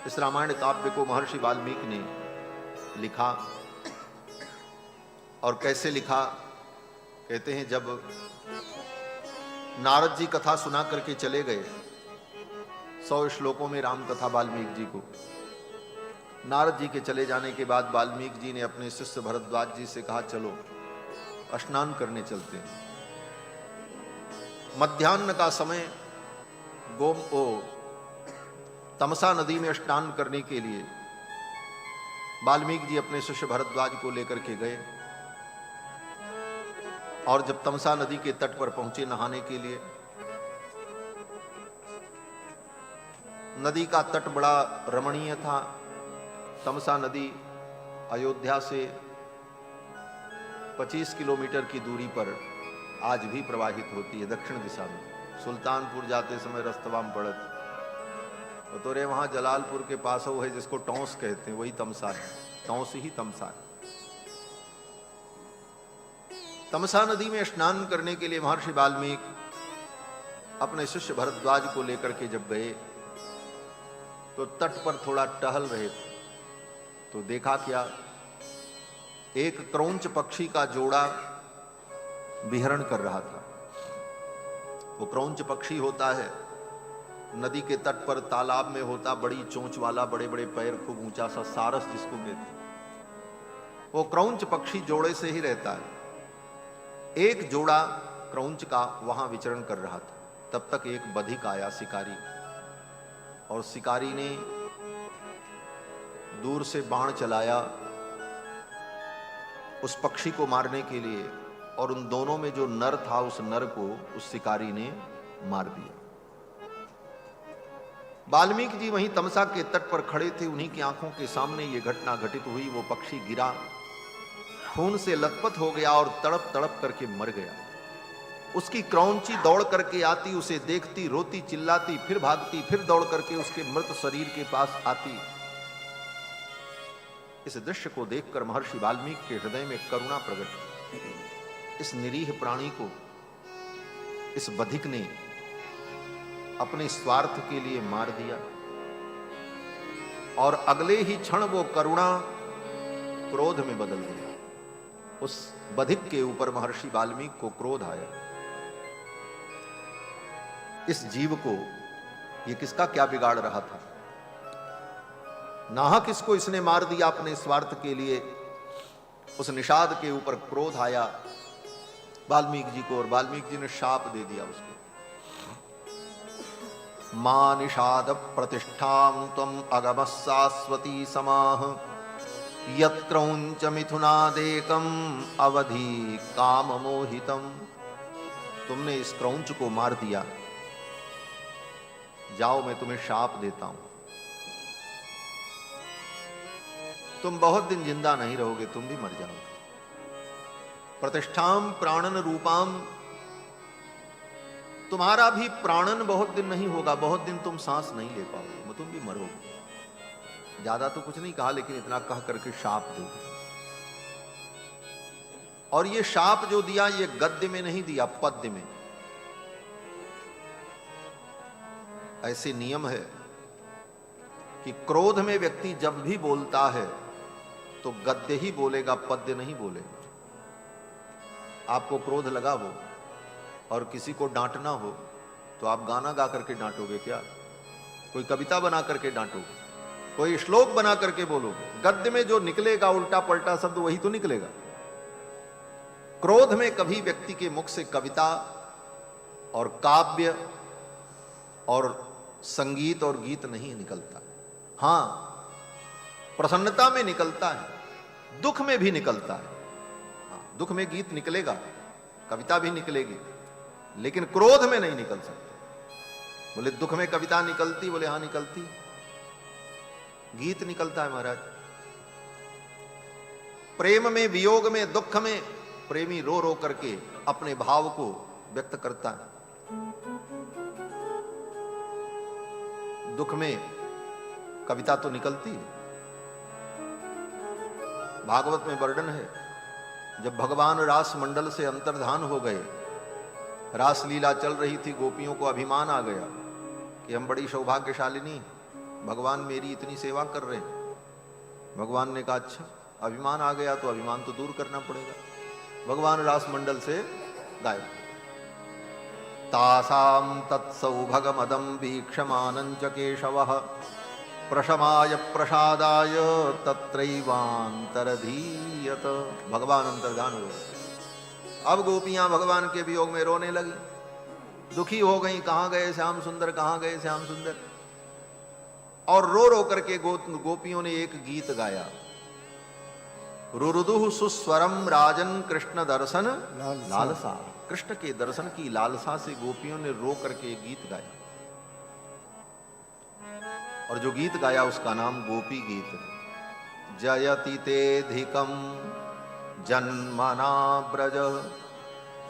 इस रामायण काव्य को महर्षि वाल्मीकि ने लिखा। और कैसे लिखा? कहते हैं जब नारद जी कथा सुना करके चले गए, 100 श्लोकों में राम कथा वाल्मीकि जी को, नारद जी के चले जाने के बाद वाल्मीकि जी ने अपने शिष्य भरद्वाज जी से कहा, चलो स्नान करने चलते हैं। मध्याह्न का समय तमसा नदी में स्नान करने के लिए वाल्मीकि जी अपने शिष्य भरद्वाज को लेकर के गए। और जब तमसा नदी के तट पर पहुंचे नहाने के लिए, नदी का तट बड़ा रमणीय था। तमसा नदी अयोध्या से 25 किलोमीटर की दूरी पर आज भी प्रवाहित होती है दक्षिण दिशा में। सुल्तानपुर जाते समय रस्तवाम पड़त तो रे वहां जलालपुर के पास वो है जिसको टौंस कहते हैं, वही तमसा है, टौंस ही तमसा है। तमसा नदी में स्नान करने के लिए महर्षि वाल्मीकि अपने शिष्य भरद्वाज को लेकर के जब गए तो तट पर थोड़ा टहल रहे थे तो देखा क्या, एक क्रौंच पक्षी का जोड़ा विहरण कर रहा था। वो क्रौंच पक्षी होता है, नदी के तट पर तालाब में होता, बड़ी चोंच वाला, बड़े बड़े पैर, खूब ऊंचा सा, सारस जिसको कहते हैं। वो क्रौंच पक्षी जोड़े से ही रहता है। एक जोड़ा क्रौंच का वहां विचरण कर रहा था। तब तक एक बधिक आया, शिकारी, और शिकारी ने दूर से बाण चलाया उस पक्षी को मारने के लिए, और उन दोनों में जो नर था उस नर को उस शिकारी ने मार दिया। वाल्मीकि जी वहीं तमसा के तट पर खड़े थे, उन्हीं की आंखों के सामने ये घटना घटित हुई। वो पक्षी गिरा, खून से लथपथ हो गया और तड़प तड़प करके मर गया। उसकी क्रौंची दौड़ करके आती, उसे देखती, रोती, चिल्लाती, फिर भागती, फिर दौड़ करके उसके मृत शरीर के पास आती। इस दृश्य को देखकर महर्षि वाल्मीकि के हृदय में करुणा प्रकट हुई। इस निरीह प्राणी को इस बधिक ने अपने स्वार्थ के लिए मार दिया, और अगले ही क्षण वो करुणा क्रोध में बदल गई। उस बधिक के ऊपर महर्षि वाल्मीकि को क्रोध आया। इस जीव को ये किसका क्या बिगाड़ रहा था? नाहक इसको इसने मार दिया अपने स्वार्थ के लिए। उस निषाद के ऊपर क्रोध आया वाल्मीकि जी को, और वाल्मीकि जी ने शाप दे दिया उसको। मां निषाद प्रतिष्ठां त्वं अगमः शाश्वती समाह यत्क्रौंच मिथुनादेकं अवधि काम मोहितम। तुमने इस क्रौंच को मार दिया, जाओ मैं तुम्हें शाप देता हूं। तुम बहुत दिन जिंदा नहीं रहोगे, तुम भी मर जाओगे। प्रतिष्ठाम प्राणन रूपाम, तुम्हारा भी प्राणन बहुत दिन नहीं होगा, बहुत दिन तुम सांस नहीं ले पाओगे, तुम भी मरोगे। ज्यादा तो कुछ नहीं कहा, लेकिन इतना कह करके शाप दो। और ये शाप जो दिया, ये गद्य में नहीं दिया, पद्य में। ऐसे नियम है कि क्रोध में व्यक्ति जब भी बोलता है तो गद्य ही बोलेगा, पद्य नहीं बोलेगा। आपको क्रोध लगा हो और किसी को डांटना हो तो आप गाना गा करके डांटोगे क्या? कोई कविता बना करके डांटोगे, कोई श्लोक बना करके बोलोगे। गद्य में जो निकलेगा उल्टा पलटा शब्द वही तो निकलेगा। क्रोध में कभी व्यक्ति के मुख से कविता और काव्य और संगीत और गीत नहीं निकलता। हां, प्रसन्नता में निकलता है, दुख में भी निकलता है। दुख में गीत निकलेगा, कविता भी निकलेगी, लेकिन क्रोध में नहीं निकल सकता। बोले दुख में कविता निकलती? बोले हां निकलती, गीत निकलता है महाराज। प्रेम में, वियोग में, दुख में प्रेमी रो रो करके अपने भाव को व्यक्त करता है। दुख में कविता तो निकलती है। भागवत में वर्णन है, जब भगवान रास मंडल से अंतर्धान हो गए, रास लीला चल रही थी, गोपियों को अभिमान आ गया कि हम बड़ी सौभाग्यशालिनी, भगवान मेरी इतनी सेवा कर रहे हैं। भगवान ने कहा अच्छा, अभिमान आ गया तो अभिमान तो दूर करना पड़ेगा। भगवान रास मंडल से गायब। तासाम तत्सौभगमदं वीक्षमानं च केशवः प्रशमाय प्रसादाय तत्रैवान्तरधीयत। भगवान अंतर्धान हो गए। अब गोपियां भगवान के वियोग में रोने लगी, दुखी हो गई। कहां गए श्याम सुंदर, कहां गए श्याम सुंदर। और रो रो करके गोपियों ने एक गीत गाया, रुरुदुः सुस्वरम राजन कृष्ण दर्शन लालसा। कृष्ण के दर्शन की लालसा से गोपियों ने रो करके एक गीत गाया। और जो गीत गाया उसका नाम गोपी गीत है। जयति तेधिकम जन्मना ब्रज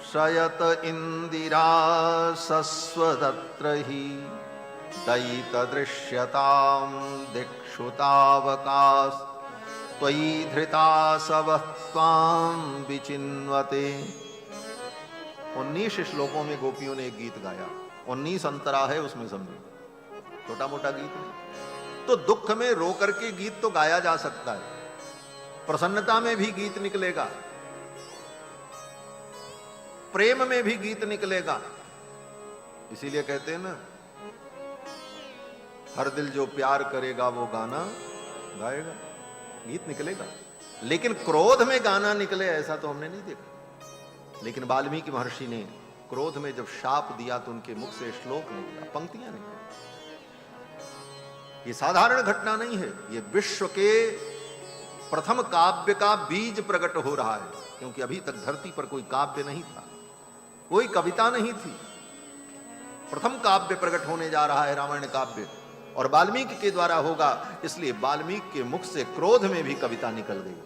शयत इंदिरा सस्वदत्र ही दयित दृश्यताम दिक्षुतावकाश त्वयि धृता सवः त्वां विचिन्वते। 19 श्लोकों में गोपियों ने एक गीत गाया। 19 अंतरा है उसमें, समझो, छोटा मोटा गीत नहीं। तो दुख में रो करके गीत तो गाया जा सकता है, प्रसन्नता में भी गीत निकलेगा, प्रेम में भी गीत निकलेगा। इसीलिए कहते हैं ना, हर दिल जो प्यार करेगा वो गाना गाएगा, गीत निकलेगा। लेकिन क्रोध में गाना निकले ऐसा तो हमने नहीं देखा। लेकिन वाल्मीकि महर्षि ने क्रोध में जब शाप दिया तो उनके मुख से श्लोक निकला, पंक्तियां निकली। ये साधारण घटना नहीं है, ये विश्व के प्रथम काव्य का बीज प्रकट हो रहा है। क्योंकि अभी तक धरती पर कोई काव्य नहीं था, कोई कविता नहीं थी। प्रथम काव्य प्रकट होने जा रहा है, रामायण काव्य, और वाल्मीकि के द्वारा होगा। इसलिए वाल्मीकि के मुख से क्रोध में भी कविता निकल गई।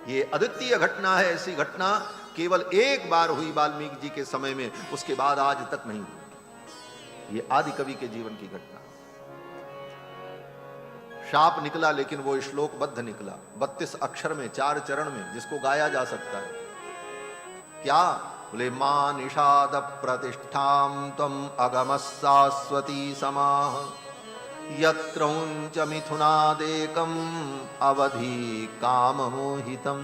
ये अद्वितीय घटना है। ऐसी घटना केवल एक बार हुई वाल्मीकि जी के समय में, उसके बाद आज तक नहीं हुई। ये आदि कवि के जीवन की घटना। शाप निकला लेकिन वो श्लोकबद्ध निकला, 32 अक्षर में, 4 चरण में, जिसको गाया जा सकता है। क्या बोले? मां निषाद प्रतिष्ठाम त्वम अगम शाश्वती समाह यत्रौंच मिथुनादेकम अवधि काम मोहितम।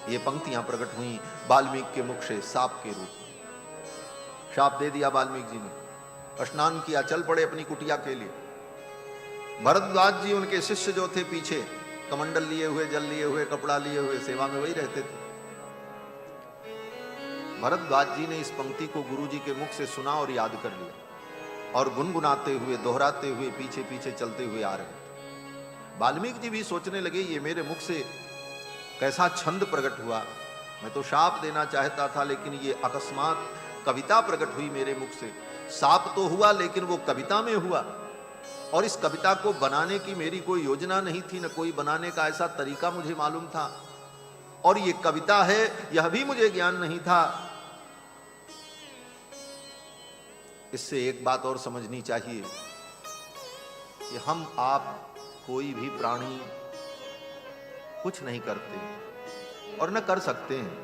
ये पंक्तियां प्रकट हुई वाल्मीकि के मुख से शाप के रूप में। शाप दे दिया वाल्मीकि जी ने। स्नान किया, चल पड़े अपनी कुटिया के लिए। भरद्वाज जी उनके शिष्य जो थे पीछे, कमंडल लिए हुए, जल लिए हुए, कपड़ा लिए हुए, सेवा में वही रहते थे। भरद्वाज जी ने इस पंक्ति को गुरु जी के मुख से सुना और याद कर लिया, और गुनगुनाते हुए, दोहराते हुए, पीछे पीछे चलते हुए आ रहे। वाल्मीकि जी भी सोचने लगे, ये मेरे मुख से कैसा छंद प्रकट हुआ। मैं तो शाप देना चाहता था, लेकिन ये अकस्मात कविता प्रकट हुई मेरे मुख से। शाप तो हुआ लेकिन वो कविता में हुआ, और इस कविता को बनाने की मेरी कोई योजना नहीं थी, न कोई बनाने का ऐसा तरीका मुझे मालूम था। और ये कविता है, यह भी मुझे ज्ञान नहीं था। इससे एक बात और समझनी चाहिए कि हम आप कोई भी प्राणी कुछ नहीं करते और न कर सकते हैं।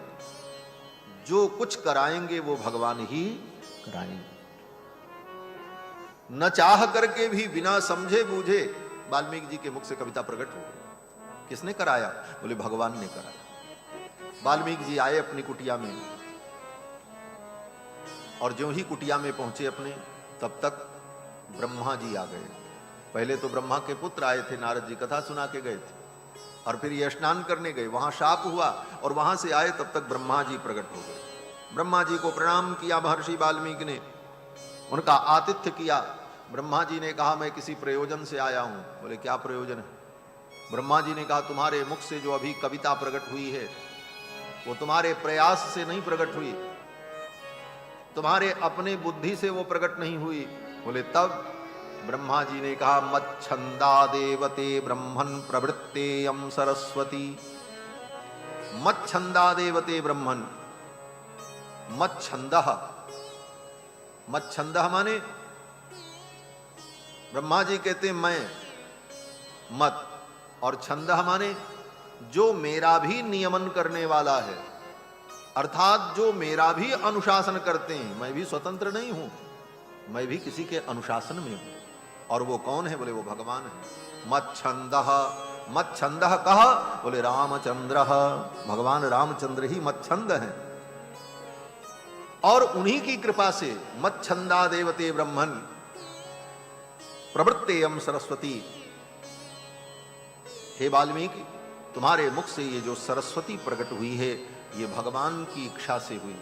जो कुछ कराएंगे वो भगवान ही कराएंगे। न चाह करके भी, बिना समझे बूझे, वाल्मीकि जी के मुख से कविता प्रकट हो गई। किसने कराया? बोले भगवान ने कराया। वाल्मीकि जी आए अपनी कुटिया में, और जो ही कुटिया में पहुंचे अपने, तब तक ब्रह्मा जी आ गए। पहले तो ब्रह्मा के पुत्र आए थे, नारद जी कथा सुना के गए थे, और फिर ये स्नान करने गए, वहां शाप हुआ, और वहां से आए तब तक ब्रह्मा जी प्रकट हो गए। ब्रह्मा जी को प्रणाम किया महर्षि वाल्मीकि ने, उनका आतिथ्य किया। ब्रह्मा जी ने कहा, मैं किसी प्रयोजन से आया हूं। बोले क्या प्रयोजन है? ब्रह्मा जी ने कहा, तुम्हारे मुख से जो अभी कविता प्रकट हुई है वो तुम्हारे प्रयास से नहीं प्रकट हुई, तुम्हारे अपने बुद्धि से वो प्रकट नहीं हुई। बोले तब? ब्रह्मा जी ने कहा, मच्छंदा देवते ब्रह्मन् प्रवृत्तेयं सरस्वती। मच्छंदा देवते ब्रह्मन्, मच्छंदः, मच्छंदः माने ब्रह्मा जी कहते मैं, मत, और छंदः माने जो मेरा भी नियमन करने वाला है, अर्थात जो मेरा भी अनुशासन करते हैं। मैं भी स्वतंत्र नहीं हूं, मैं भी किसी के अनुशासन में हूं, और वो कौन है? बोले वो भगवान है। मच्छंदः, मच्छंदः कह? बोले रामचंद्र, भगवान रामचंद्र ही मच्छंद हैं। और उन्हीं की कृपा से मच्छंदा देवते ब्रह्मन प्रवृत्तेयम सरस्वती। हे वाल्मीकि, तुम्हारे मुख से ये जो सरस्वती प्रकट हुई है, ये भगवान की इच्छा से हुई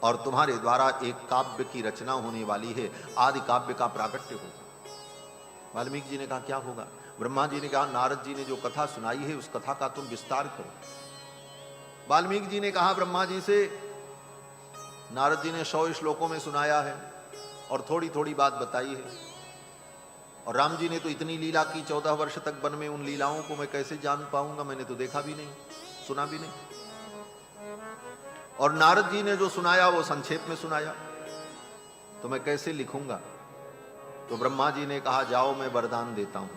और तुम्हारे द्वारा एक काव्य की रचना होने वाली है, आदि काव्य का प्राकट्य होगा। वाल्मीकि जी ने कहा क्या होगा? ब्रह्मा जी ने कहा नारद जी ने जो कथा सुनाई है उस कथा का तुम विस्तार करो। वाल्मीकि जी ने कहा ब्रह्मा जी से, नारद जी ने 100 श्लोकों में सुनाया है और थोड़ी थोड़ी बात बताई है, और राम जी ने तो इतनी लीला की 14 वर्ष तक वन में, उन लीलाओं को मैं कैसे जान पाऊंगा? मैंने तो देखा भी नहीं, सुना भी नहीं। और नारद जी ने जो सुनाया वो संक्षेप में सुनाया, तो मैं कैसे लिखूंगा? तो ब्रह्मा जी ने कहा जाओ मैं वरदान देता हूं,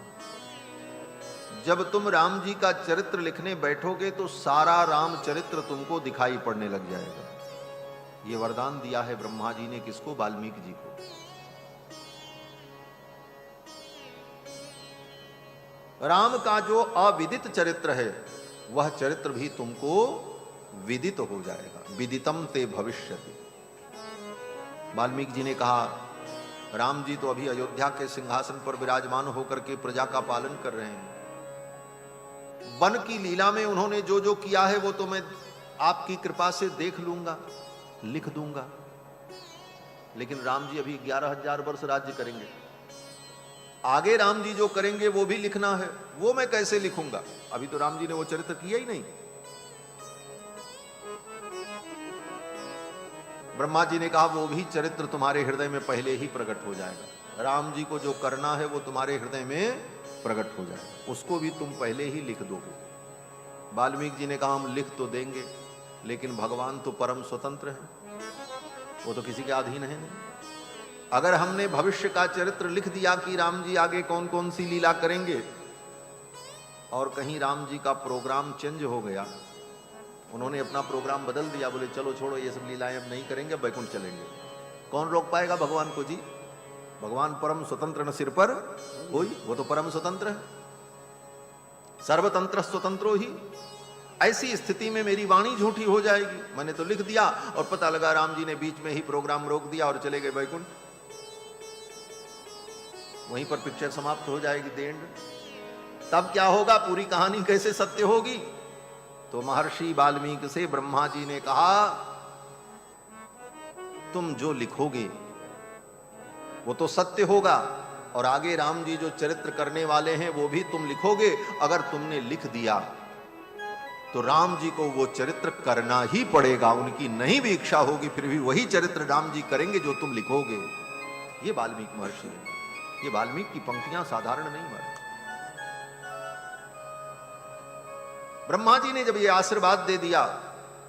जब तुम राम जी का चरित्र लिखने बैठोगे तो सारा राम चरित्र तुमको दिखाई पड़ने लग जाएगा। ये वरदान दिया है ब्रह्मा जी ने किसको? वाल्मीकि जी को। राम का जो अविदित चरित्र है वह चरित्र भी तुमको विदित हो जाएगा। विदितम ते भविष्यति। वाल्मीकि जी ने कहा राम जी तो अभी अयोध्या के सिंहासन पर विराजमान होकर के प्रजा का पालन कर रहे हैं, वन की लीला में उन्होंने जो जो किया है वो तो मैं आपकी कृपा से देख लूंगा, लिख दूंगा, लेकिन राम जी अभी 11,000 वर्ष राज्य करेंगे, आगे राम जी जो करेंगे वो भी लिखना है, वो मैं कैसे लिखूंगा? अभी तो राम जी ने वो चरित्र किया ही नहीं। ब्रह्मा जी ने कहा वो भी चरित्र तुम्हारे हृदय में पहले ही प्रकट हो जाएगा। राम जी को जो करना है वो तुम्हारे हृदय में प्रकट हो जाएगा, उसको भी तुम पहले ही लिख दोगे। वाल्मीकि जी ने कहा हम लिख तो देंगे, लेकिन भगवान तो परम स्वतंत्र है, वो तो किसी के अधीन है नहीं। अगर हमने भविष्य का चरित्र लिख दिया कि राम जी आगे कौन कौन सी लीला करेंगे, और कहीं राम जी का प्रोग्राम चेंज हो गया, उन्होंने अपना प्रोग्राम बदल दिया, बोले चलो छोड़ो ये सब लीलाएं अब नहीं करेंगे, वैकुंठ चलेंगे, कौन रोक पाएगा भगवान को जी? भगवान परम स्वतंत्र न सिर पर कोई, वो तो परम स्वतंत्र है, सर्वतंत्र स्वतंत्रो ही। ऐसी स्थिति में मेरी वाणी झूठी हो जाएगी। मैंने तो लिख दिया और पता लगा राम जी ने बीच में ही प्रोग्राम रोक दिया और चले गए वैकुंठ, वहीं पर पिक्चर समाप्त हो जाएगी, द एंड। तब क्या होगा? पूरी कहानी कैसे सत्य होगी? तो महर्षि वाल्मीकि से ब्रह्मा जी ने कहा तुम जो लिखोगे वो तो सत्य होगा, और आगे राम जी जो चरित्र करने वाले हैं वो भी तुम लिखोगे। अगर तुमने लिख दिया तो राम जी को वो चरित्र करना ही पड़ेगा, उनकी नहीं भी इच्छा होगी फिर भी वही चरित्र राम जी करेंगे जो तुम लिखोगे। ये वाल्मीकि महर्षि है, ये वाल्मीकि की पंक्तियां साधारण नहीं है। ब्रह्मा जी ने जब ये आशीर्वाद दे दिया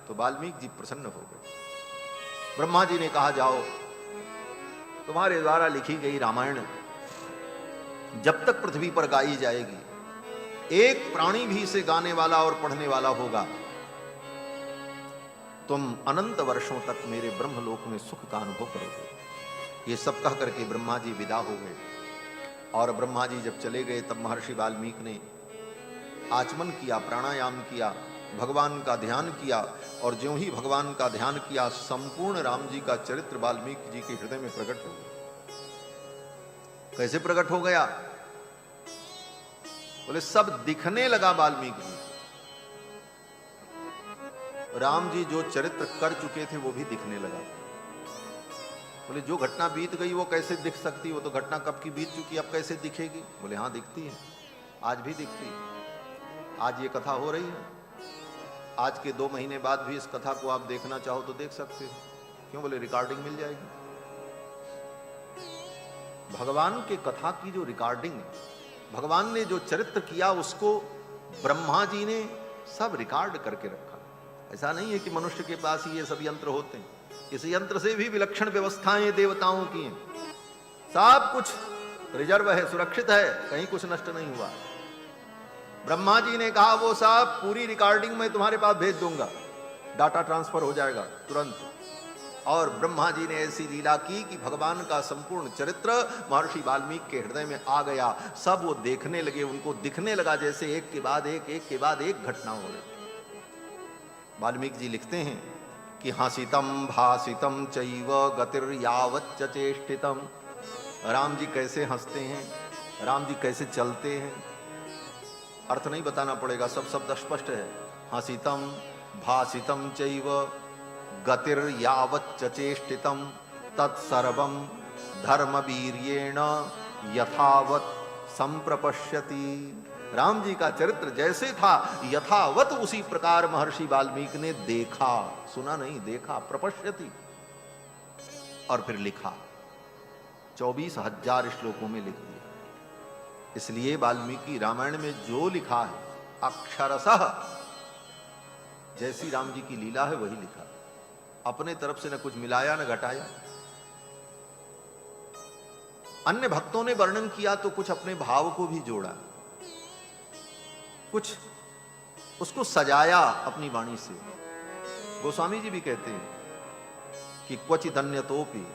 तो वाल्मीकि जी प्रसन्न हो गए। ब्रह्मा जी ने कहा जाओ तुम्हारे द्वारा लिखी गई रामायण जब तक पृथ्वी पर गाई जाएगी, एक प्राणी भी इसे गाने वाला और पढ़ने वाला होगा, तुम अनंत वर्षों तक मेरे ब्रह्मलोक में सुख का अनुभव करोगे। ये सब कह करके ब्रह्मा जी विदा हो गए। और ब्रह्मा जी जब चले गए तब महर्षि वाल्मीकि ने आचमन किया, प्राणायाम किया, भगवान का ध्यान किया, और ज्यों ही भगवान का ध्यान किया संपूर्ण राम जी का चरित्र वाल्मीकि जी के हृदय में प्रकट हो गया। कैसे प्रकट हो गया? बोले सब दिखने लगा वाल्मीकि जी, राम जी जो चरित्र कर चुके थे वो भी दिखने लगा। बोले जो घटना बीत गई वो कैसे दिख सकती? वो तो घटना कब की बीत चुकी, अब कैसे दिखेगी? बोले हाँ दिखती है, आज भी दिखती है। आज ये कथा हो रही है, आज के 2 महीने बाद भी इस कथा को आप देखना चाहो तो देख सकते हो। क्यों? बोले रिकॉर्डिंग मिल जाएगी। भगवान के कथा की जो रिकॉर्डिंग है, भगवान ने जो चरित्र किया उसको ब्रह्मा जी ने सब रिकॉर्ड करके रखा। ऐसा नहीं है कि मनुष्य के पास ही ये सब यंत्र होते हैं, इस यंत्र से भी विलक्षण व्यवस्थाएं देवताओं की हैं। सब कुछ रिजर्व है, सुरक्षित है, कहीं कुछ नष्ट नहीं हुआ। ब्रह्मा जी ने कहा वो सब पूरी रिकॉर्डिंग मैं तुम्हारे पास भेज दूंगा, डाटा ट्रांसफर हो जाएगा तुरंत। और ब्रह्मा जी ने ऐसी लीला की कि भगवान का संपूर्ण चरित्र महर्षि वाल्मीकि के हृदय में आ गया। सब वो देखने लगे, उनको दिखने लगा जैसे एक के बाद एक घटना हो रही। वाल्मीकि जी लिखते हैं कि हसितम भासितम चैव गतिर्यावच्च चेष्टितम। राम जी कैसे हंसते हैं, राम जी कैसे चलते हैं, अर्थ नहीं बताना पड़ेगा, सब शब्द स्पष्ट है। हसितम भासितम चैव गतिर्यावच्च चेष्टितम तत्सर्वं धर्मवीर्येण यथावत् संप्रपश्यति। राम जी का चरित्र जैसे था यथावत उसी प्रकार महर्षि वाल्मीकि ने देखा, सुना नहीं, देखा, प्रपश्यति, और फिर लिखा। 24,000 श्लोकों में लिख दिया। इसलिए वाल्मीकि रामायण में जो लिखा है अक्षरशः जैसी राम जी की लीला है वही लिखा, अपने तरफ से न कुछ मिलाया न घटाया। अन्य भक्तों ने वर्णन किया तो कुछ अपने भाव को भी जोड़ा, कुछ उसको सजाया अपनी वाणी से। गोस्वामी जी भी कहते हैं कि क्वचिदन्यतोपि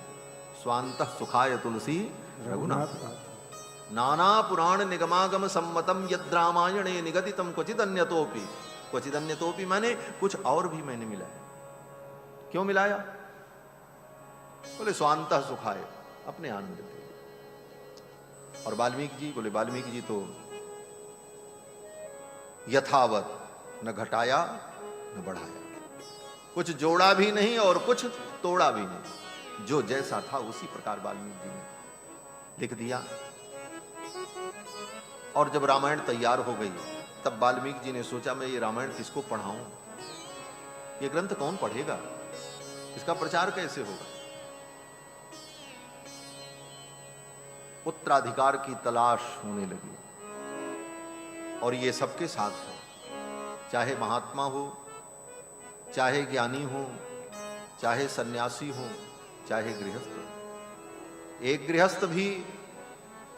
स्वांतः सुखाय तुलसी रघुनाथ नाना पुराण निगमागम सम्मतम यद् रामायणे निगदितम क्वचिदन्यतोपि। क्वचिदन्यतोपि माने कुछ और भी मैंने मिलाया। क्यों मिलाया? बोले स्वांतः सुखाय, अपने आनंद के। और वाल्मीकि जी बोले, वाल्मीकि जी तो यथावत, न घटाया न बढ़ाया, कुछ जोड़ा भी नहीं और कुछ तोड़ा भी नहीं, जो जैसा था उसी प्रकार वाल्मीकि जी ने लिख दिया। और जब रामायण तैयार हो गई तब वाल्मीकि जी ने सोचा मैं ये रामायण किसको पढ़ाऊं, ये ग्रंथ कौन पढ़ेगा, इसका प्रचार कैसे होगा। उत्तराधिकार की तलाश होने लगी। और ये सबके साथ हो, चाहे महात्मा हो, चाहे ज्ञानी हो, चाहे सन्यासी हो, चाहे गृहस्थ हो। एक गृहस्थ भी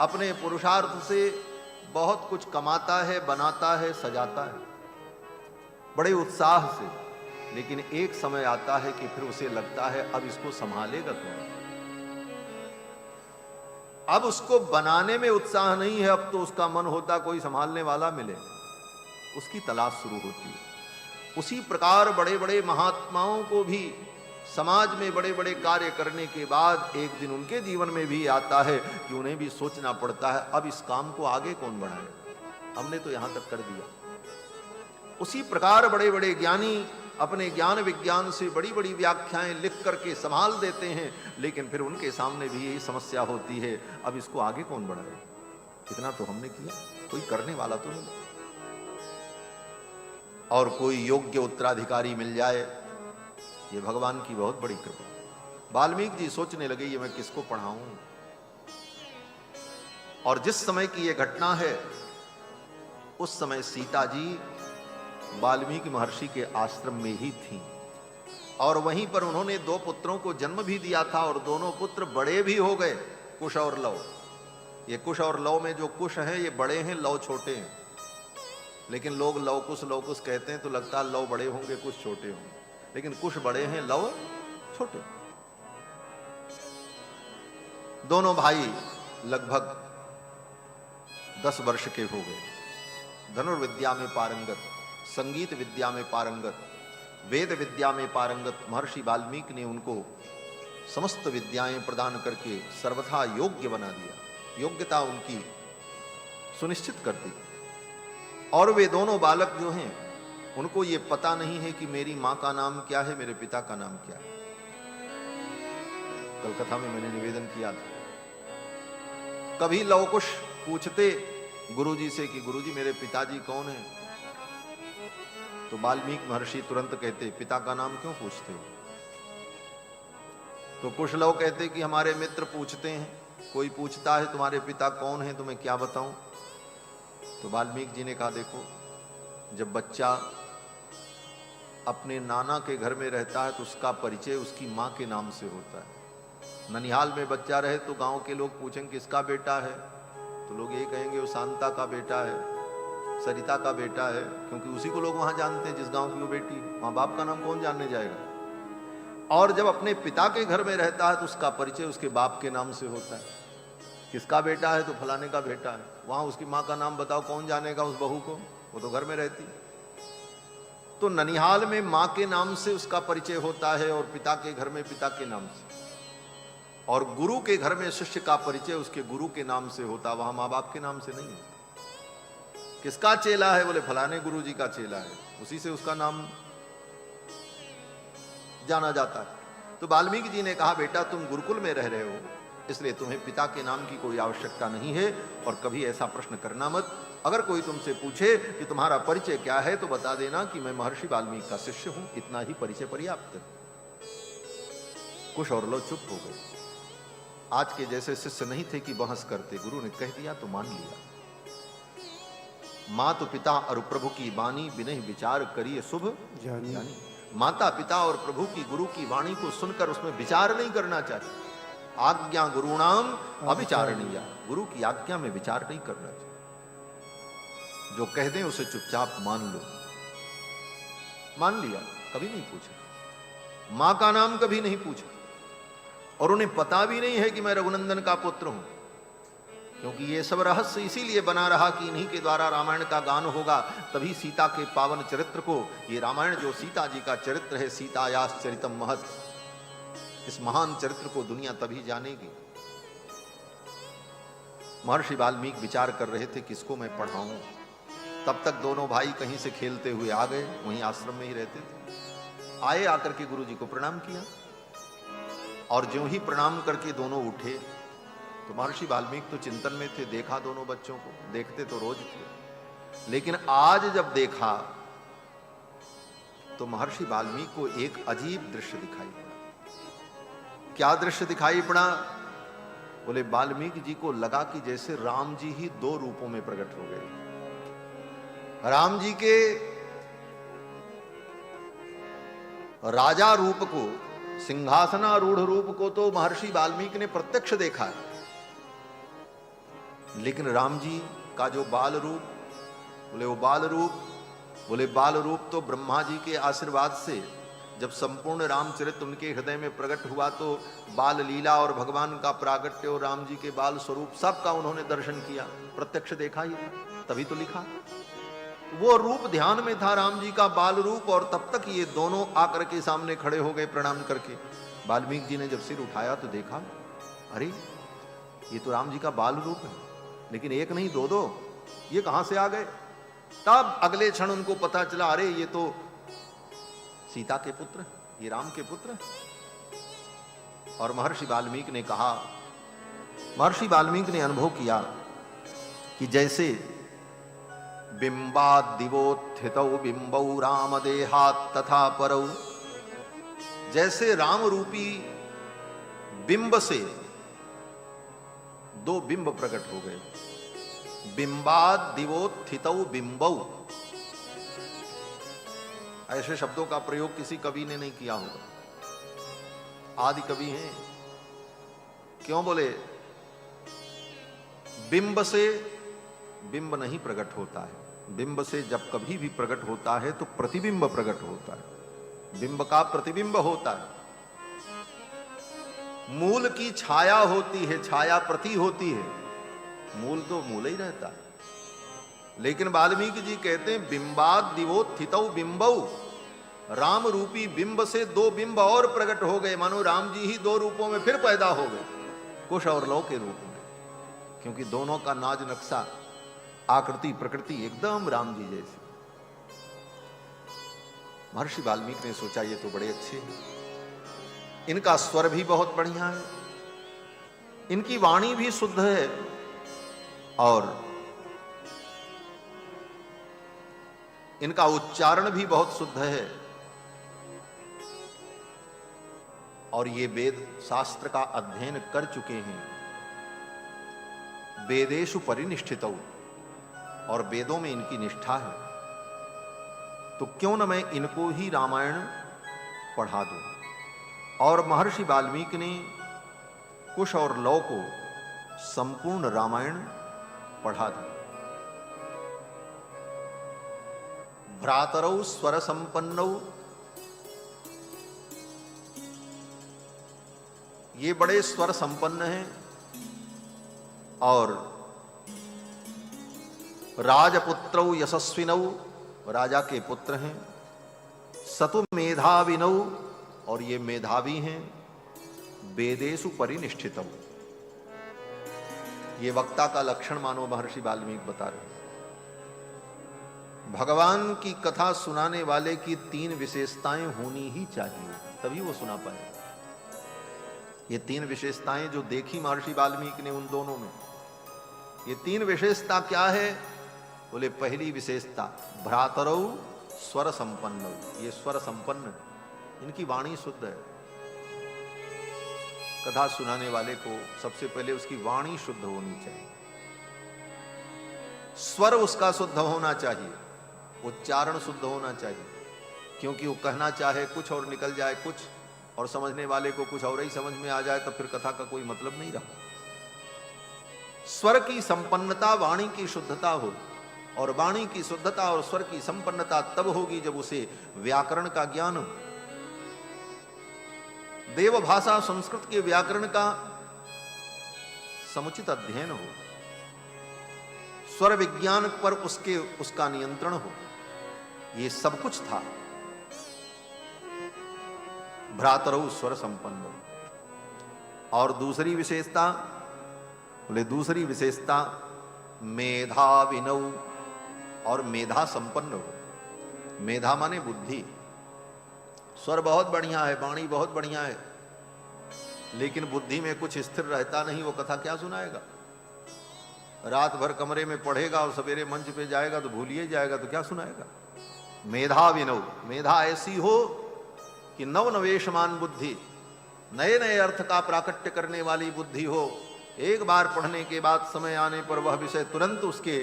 अपने पुरुषार्थ से बहुत कुछ कमाता है, बनाता है, सजाता है बड़े उत्साह से, लेकिन एक समय आता है कि फिर उसे लगता है अब इसको संभालेगा कौन। अब उसको बनाने में उत्साह नहीं है, अब तो उसका मन होता कोई संभालने वाला मिले, उसकी तलाश शुरू होती है। उसी प्रकार बड़े बड़े महात्माओं को भी समाज में बड़े बड़े कार्य करने के बाद एक दिन उनके जीवन में भी आता है कि उन्हें भी सोचना पड़ता है अब इस काम को आगे कौन बढ़ाए, हमने तो यहां तक कर दिया। उसी प्रकार बड़े बड़े ज्ञानी अपने ज्ञान विज्ञान से बड़ी बड़ी व्याख्याएं लिख करके संभाल देते हैं, लेकिन फिर उनके सामने भी यही समस्या होती है अब इसको आगे कौन बढ़ाए, इतना तो हमने किया, कोई करने वाला तो नहीं। और कोई योग्य उत्तराधिकारी मिल जाए, ये भगवान की बहुत बड़ी कृपा। वाल्मीकि जी सोचने लगे ये मैं किसको पढ़ाऊं। और जिस समय की ये घटना है उस समय सीता जी वाल्मीकि महर्षि के आश्रम में ही थी, और वहीं पर उन्होंने 2 पुत्रों को जन्म भी दिया था, और दोनों पुत्र बड़े भी हो गए, कुश और लव। ये कुश और लव में जो कुश है ये बड़े हैं, लव छोटे हैं, लेकिन लोग लव कुश कहते हैं तो लगता है लव बड़े होंगे कुश छोटे होंगे, लेकिन कुश बड़े हैं, लव छोटे। दोनों भाई लगभग 10 वर्ष के हो गए, धनुर्विद्या में पारंगत, संगीत विद्या में पारंगत, वेद विद्या में पारंगत महर्षि वाल्मीकि ने उनको समस्त विद्याएं प्रदान करके सर्वथा योग्य बना दिया, योग्यता उनकी सुनिश्चित कर दी। और वे दोनों बालक जो हैं उनको ये पता नहीं है कि मेरी मां का नाम क्या है, मेरे पिता का नाम क्या है। कल कथा में मैंने निवेदन किया था, कभी लवकुश पूछते गुरुजी से कि गुरुजी मेरे पिताजी कौन है, तो वाल्मीकि महर्षि तुरंत कहते पिता का नाम क्यों पूछते हो। तो कुछ लोग कहते कि हमारे मित्र पूछते हैं, कोई पूछता है तुम्हारे पिता कौन है तो मैं क्या बताऊं। तो वाल्मीकि जी ने कहा देखो, जब बच्चा अपने नाना के घर में रहता है तो उसका परिचय उसकी मां के नाम से होता है। ननिहाल में बच्चा रहे तो गांव के लोग पूछेंगे किसका बेटा है, तो लोग ये कहेंगे वो शांता का बेटा है, सरिता का बेटा है, क्योंकि उसी को लोग वहां जानते हैं जिस गांव की वो बेटी, मां बाप का नाम कौन जानने जाएगा। और जब अपने पिता के घर में रहता है तो उसका परिचय उसके बाप के नाम से होता है। किसका बेटा है तो फलाने का बेटा है। वहां उसकी मां का नाम बताओ, कौन जानेगा उस बहू को, वो तो घर में रहती। तो ननिहाल में मां के नाम से उसका परिचय होता है और पिता के घर में पिता के नाम से, और गुरु के घर में शिष्य का परिचय उसके गुरु के नाम से होता, वहां मां बाप के नाम से नहीं होता। किसका चेला है, बोले फलाने गुरु जी का चेला है, उसी से उसका नाम जाना जाता है। तो वाल्मीकि जी ने कहा, बेटा तुम गुरुकुल में रह रहे हो, इसलिए तुम्हें पिता के नाम की कोई आवश्यकता नहीं है, और कभी ऐसा प्रश्न करना मत। अगर कोई तुमसे पूछे कि तुम्हारा परिचय क्या है तो बता देना कि मैं महर्षि वाल्मीकि का शिष्य हूं, इतना ही परिचय पर्याप्त है। कुछ और लोग चुप हो गए। आज के जैसे शिष्य नहीं थे कि बहस करते, गुरु ने कह दिया तो मान लिया। माता पिता और प्रभु की वाणी बिना विचार करिए शुभ जानी। माता पिता और प्रभु की गुरु की वाणी को सुनकर उसमें विचार नहीं करना चाहिए। आज्ञा गुरुणाम अविचारणीय, गुरु की आज्ञा में विचार नहीं करना चाहिए। जो कह दें उसे चुपचाप मान लो। मान लिया, कभी नहीं पूछा, मां का नाम कभी नहीं पूछा, और उन्हें पता भी नहीं है कि मैं रघुनंदन का पुत्र हूं, क्योंकि ये सब रहस्य इसीलिए बना रहा कि इन्हीं के द्वारा रामायण का गान होगा, तभी सीता के पावन चरित्र को, ये रामायण जो सीता जी का चरित्र है, सीतायास चरितम महत्, इस महान चरित्र को दुनिया तभी जानेगी। महर्षि वाल्मीकि विचार कर रहे थे किसको मैं पढ़ाऊं। तब तक दोनों भाई कहीं से खेलते हुए आ गए, वहीं आश्रम में ही रहते थे। आए, आकर के गुरु जी को प्रणाम किया, और ज्यों ही प्रणाम करके दोनों उठे तो महर्षि वाल्मीकि तो चिंतन में थे। देखा दोनों बच्चों को, देखते तो रोज थे, लेकिन आज जब देखा तो महर्षि वाल्मीकि को एक अजीब दृश्य दिखाई पड़ा। क्या दृश्य दिखाई पड़ा? बोले वाल्मीकि जी को लगा कि जैसे राम जी ही दो रूपों में प्रकट हो गए। राम जी के राजा रूप को, सिंहासनारूढ़ रूप को तो महर्षि वाल्मीकि ने प्रत्यक्ष देखा है, लेकिन राम जी का जो बाल रूप, बोले वो बाल रूप, बोले बाल रूप तो ब्रह्मा जी के आशीर्वाद से जब संपूर्ण रामचरित्र उनके हृदय में प्रकट हुआ तो बाल लीला और भगवान का प्रागट्य और राम जी के बाल स्वरूप सबका उन्होंने दर्शन किया, प्रत्यक्ष देखा ही था, तभी तो लिखा। वो रूप ध्यान में था, राम जी का बाल रूप, और तब तक ये दोनों आकर के सामने खड़े हो गए प्रणाम करके। वाल्मीकि जी ने जब सिर उठाया तो देखा, अरे ये तो राम जी का बाल रूप है, लेकिन एक नहीं दो दो, ये कहां से आ गए? तब अगले क्षण उनको पता चला, अरे ये तो सीता के पुत्र, ये राम के पुत्र। और महर्षि वाल्मीकि ने कहा, महर्षि वाल्मीकि ने अनुभव किया कि जैसे बिंबाद दिवोत्थितौ बिंबौ राम देहात् तथा परौ, जैसे राम रूपी बिंब से दो बिंब प्रकट हो गए। बिंबाद दिवोत्थितौ बिंबौ, ऐसे शब्दों का प्रयोग किसी कवि ने नहीं किया होगा, आदि कवि हैं। क्यों? बोले बिंब से बिंब नहीं प्रकट होता है, बिंब से जब कभी भी प्रकट होता है तो प्रतिबिंब प्रकट होता है, बिंब का प्रतिबिंब होता है। मूल की छाया होती है, छाया प्रति होती है, मूल तो मूल ही रहता है। लेकिन वाल्मीकि जी कहते हैं बिंबाद दिवोत्थितौ बिंबौ, राम रूपी बिंब से दो बिंब और प्रकट हो गए, मानो राम जी ही दो रूपों में फिर पैदा हो गए, कुश और लौ के रूप में, क्योंकि दोनों का नाज नक्शा, आकृति प्रकृति एकदम राम जी जैसी। महर्षि वाल्मीकि ने सोचा ये तो बड़े अच्छे हैं, इनका स्वर भी बहुत बढ़िया है, इनकी वाणी भी शुद्ध है, और इनका उच्चारण भी बहुत शुद्ध है, और ये वेद शास्त्र का अध्ययन कर चुके हैं, वेदेषु परिनिष्ठितौ, और वेदों में इनकी निष्ठा है, तो क्यों न मैं इनको ही रामायण पढ़ा दूं। और महर्षि वाल्मीकि ने कुश और लौ को संपूर्ण रामायण पढ़ा दी। भ्रातरौ स्वर संपन्नौ ये बड़े स्वर संपन्न हैं और राजपुत्रौ यशस्विनौ, राजा के पुत्र हैं, सतु मेधाविनौ, और ये मेधावी हैं, वेदेषु परिनिष्ठितौ। ये वक्ता का लक्षण मानो महर्षि वाल्मीकि बता रहे हैं। भगवान की कथा सुनाने वाले की 3 विशेषताएं होनी ही चाहिए, तभी वो सुना पाए। ये 3 विशेषताएं जो देखी महर्षि वाल्मीकि ने उन दोनों में, ये 3 विशेषता क्या है? बोले पहली विशेषता भ्रातरौ स्वर संपन्न, ये स्वर संपन्न है, इनकी वाणी शुद्ध है। कथा सुनाने वाले को सबसे पहले उसकी वाणी शुद्ध होनी चाहिए, स्वर उसका शुद्ध होना चाहिए, उच्चारण शुद्ध होना चाहिए, क्योंकि वो कहना चाहे कुछ और निकल जाए कुछ, और समझने वाले को कुछ और ही समझ में आ जाए तो फिर कथा का कोई मतलब नहीं रहा। स्वर की संपन्नता, वाणी की शुद्धता हो, और वाणी की शुद्धता और स्वर की संपन्नता तब होगी जब उसे व्याकरण का ज्ञान हो, देव भाषा संस्कृत के व्याकरण का समुचित अध्ययन हो, स्वर विज्ञान पर उसका नियंत्रण हो। ये सब कुछ था। भ्रातरौ स्वर संपन्न। और दूसरी विशेषता, बोले दूसरी विशेषता मेधाविनौ, और मेधा संपन्न हो। मेधा माने बुद्धि। स्वर बहुत बढ़िया है, वाणी बहुत बढ़िया है, लेकिन बुद्धि में कुछ स्थिर रहता नहीं, वो कथा क्या सुनाएगा? रात भर कमरे में पढ़ेगा और सवेरे मंच पे जाएगा तो भूलिए जाएगा, तो क्या सुनाएगा? मेधाविनौ, मेधा ऐसी हो कि नव नवेशमान बुद्धि, नए नए अर्थ का प्राकट्य करने वाली बुद्धि हो। एक बार पढ़ने के बाद समय आने पर वह विषय तुरंत उसके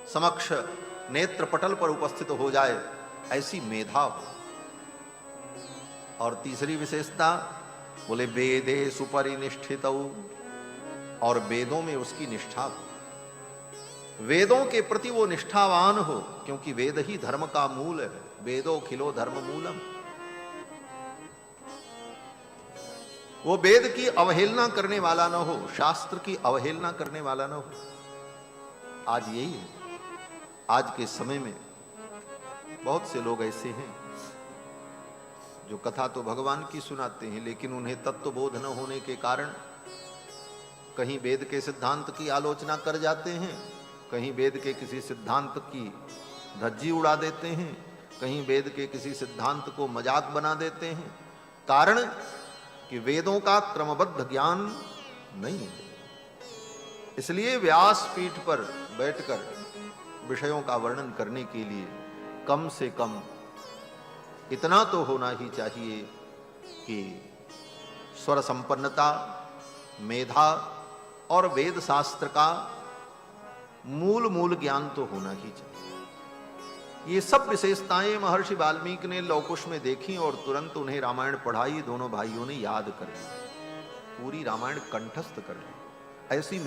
समक्ष नेत्र पटल पर उपस्थित हो जाए, ऐसी मेधा हो। और तीसरी विशेषता, बोले वेदेषु परिनिष्ठितौ, और वेदों में उसकी निष्ठा हो, वेदों के प्रति वो निष्ठावान हो, क्योंकि वेद ही धर्म का मूल है। वेदो खिलो धर्म मूलम। वो वेद की अवहेलना करने वाला ना हो, शास्त्र की अवहेलना करने वाला ना हो। आज यही है, आज के समय में बहुत से लोग ऐसे हैं जो कथा तो भगवान की सुनाते हैं, लेकिन उन्हें तत्वबोध न होने के कारण कहीं वेद के सिद्धांत की आलोचना कर जाते हैं, कहीं वेद के किसी सिद्धांत की धज्जी उड़ा देते हैं, कहीं वेद के किसी सिद्धांत को मजाक बना देते हैं। कारण कि वेदों का क्रमबद्ध ज्ञान नहीं है। इसलिए व्यास पीठ पर बैठकर विषयों का वर्णन करने के लिए कम से कम इतना तो होना ही चाहिए कि स्वर संपन्नता, मेधा और वेद शास्त्र का मूल ज्ञान तो होना ही चाहिए। ये सब विशेषताएं महर्षि वाल्मीकि ने लवकुश में देखी और तुरंत उन्हें रामायण पढ़ाई। दोनों भाइयों ने याद कर ली, पूरी रामायण कंठस्थ कर ली। ऐसी